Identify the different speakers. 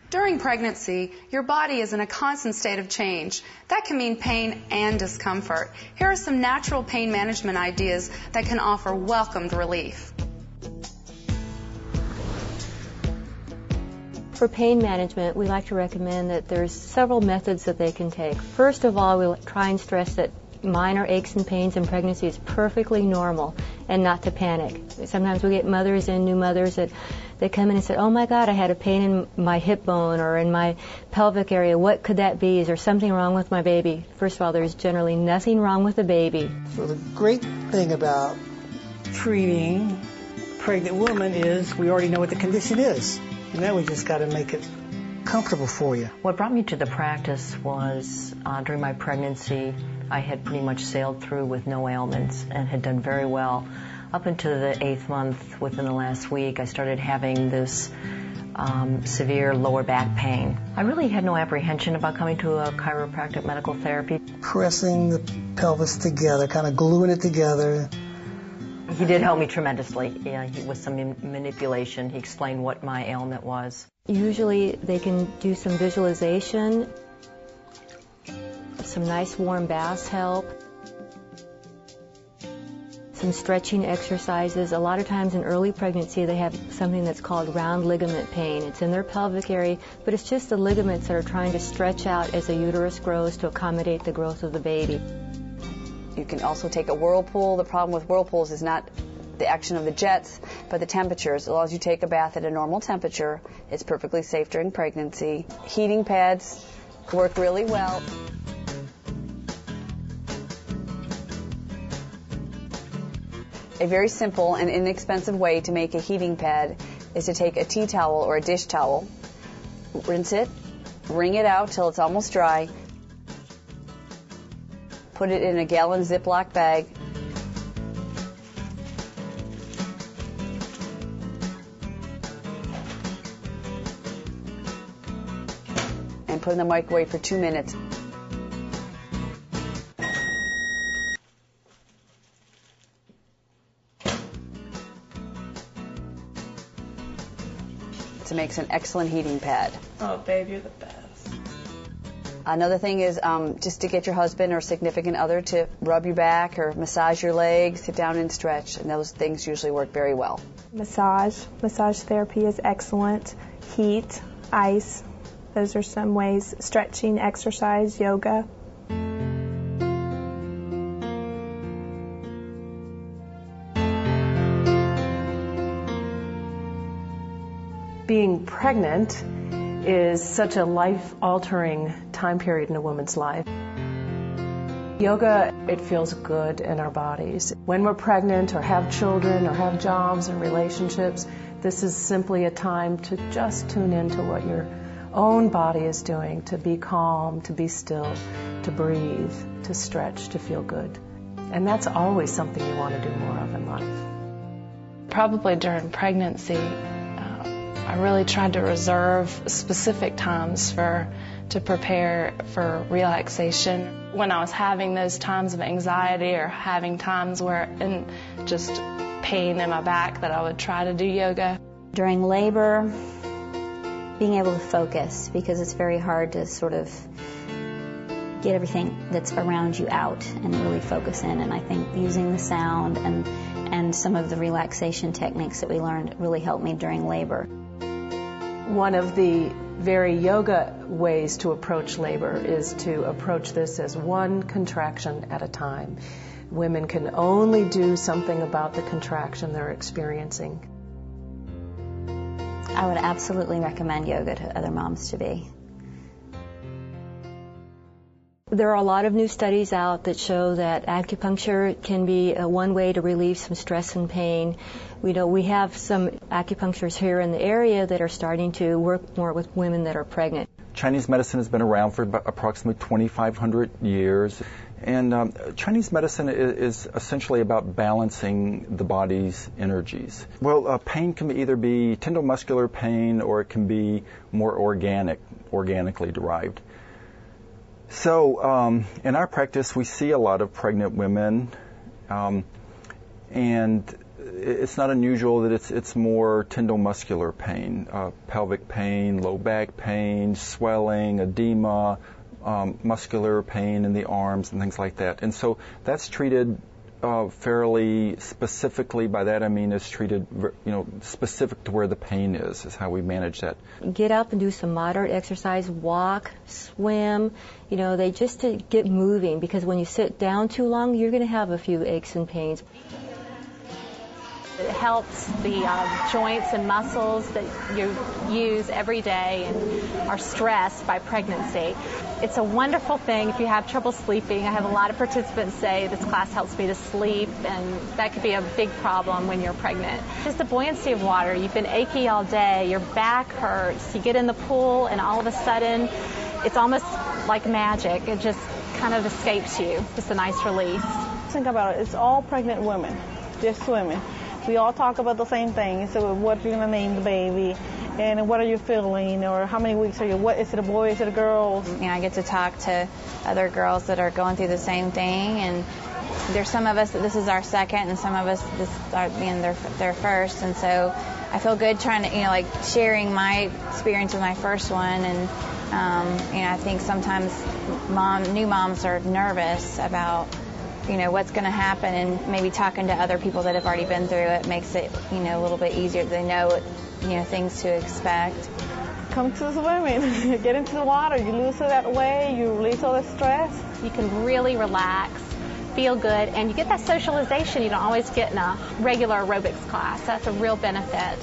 Speaker 1: During pregnancy, your body is in a constant state of change. That can mean pain and discomfort. Here are some natural pain management ideas that can offer welcomed relief.
Speaker 2: For pain management, we like to recommend that there's several methods that they can take. First of all, we'll try and stress that minor aches and pains in pregnancy is perfectly normal and not to panic. Sometimes we get mothers and new mothers that they come in and say, oh my God, I had a pain in my hip bone or in my pelvic area. What could that be? Is there something wrong with my baby? First of all, there's generally nothing wrong with the baby.
Speaker 3: So the great thing about treating a pregnant woman is we already know what the condition is. And now we just got to make it comfortable for you.
Speaker 4: What brought me to the practice was during my pregnancy, I had pretty much sailed through with no ailments and had done very well. Up until the 8th month, within the last week, I started having this severe lower back pain. I really had no apprehension about coming to a chiropractic medical therapy.
Speaker 3: Pressing the pelvis together, kind of gluing it together.
Speaker 4: He did help me tremendously. With some manipulation, he explained what my ailment was.
Speaker 2: Usually they can do some visualization. Some nice warm baths help. Some stretching exercises. A lot of times in early pregnancy they have something that's called round ligament pain. It's in their pelvic area, but it's just the ligaments that are trying to stretch out as the uterus grows to accommodate the growth of the baby.
Speaker 5: You can also take a whirlpool. The problem with whirlpools is not the action of the jets, but the temperatures. As long as you take a bath at a normal temperature, it's perfectly safe during pregnancy. Heating pads work really well. A very simple and inexpensive way to make a heating pad is to take a tea towel or a dish towel, rinse it, wring it out till it's almost dry, put it in a gallon Ziploc bag, and put in the microwave for 2 minutes. It makes an excellent heating pad.
Speaker 6: Oh, babe, you're the best.
Speaker 5: Another thing is just to get your husband or significant other to rub your back or massage your legs, sit down and stretch, and those things usually work very well.
Speaker 6: Massage therapy is excellent. Heat, ice, those are some ways. Stretching, exercise, yoga.
Speaker 7: Being pregnant is such a life-altering time period in a woman's life. Yoga, it feels good in our bodies. When we're pregnant or have children or have jobs and relationships, this is simply a time to just tune into what your own body is doing, to be calm, to be still, to breathe, to stretch, to feel good. And that's always something you want to do more of in life.
Speaker 8: Probably during pregnancy, I really tried to reserve specific times to prepare for relaxation. When I was having those times of anxiety or having times and just pain in my back, that I would try to do yoga.
Speaker 9: During labor, being able to focus, because it's very hard to sort of get everything that's around you out and really focus in. And I think using the sound and some of the relaxation techniques that we learned really helped me during labor.
Speaker 7: One of the very yoga ways to approach labor is to approach this as one contraction at a time. Women can only do something about the contraction they're experiencing.
Speaker 9: I would absolutely recommend yoga to other moms to be.
Speaker 2: There are a lot of new studies out that show that acupuncture can be one way to relieve some stress and pain. We have some acupuncturists here in the area that are starting to work more with women that are pregnant.
Speaker 10: Chinese medicine has been around for approximately 2,500 years. And Chinese medicine is essentially about balancing the body's energies. Well, pain can either be tenomuscular pain or it can be more organically derived. So in our practice, we see a lot of pregnant women, and it's not unusual that it's more tendomuscular pain, pelvic pain, low back pain, swelling, edema, muscular pain in the arms and things like that. And so that's treated fairly specifically. By that I mean it's treated, specific to where the pain is how we manage that.
Speaker 2: Get up and do some moderate exercise, walk, swim, they just to get moving, because when you sit down too long, you're going to have a few aches and pains.
Speaker 11: It helps the joints and muscles that you use every day and are stressed by pregnancy. It's a wonderful thing if you have trouble sleeping. I have a lot of participants say this class helps me to sleep, and that could be a big problem when you're pregnant. Just the buoyancy of water. You've been achy all day, your back hurts, you get in the pool and all of a sudden it's almost like magic. It just kind of escapes you. Just a nice release.
Speaker 12: Think about it. It's all pregnant women just swimming. We all talk about the same thing. So what you're going to name the baby, and what are you feeling, or how many weeks are you, what is it, a boy, is it a girl?
Speaker 13: I get to talk to other girls that are going through the same thing, and there's some of us that this is our second, and some of us this are being their first, and so I feel good trying to, sharing my experience with my first one, and I think sometimes new moms are nervous about what's going to happen, and maybe talking to other people that have already been through it makes it, a little bit easier. They know, things to expect.
Speaker 12: Come to swimming. Get into the water. You lose it that way. You release all the stress.
Speaker 11: You can really relax, feel good, and you get that socialization you don't always get in a regular aerobics class. That's a real benefit.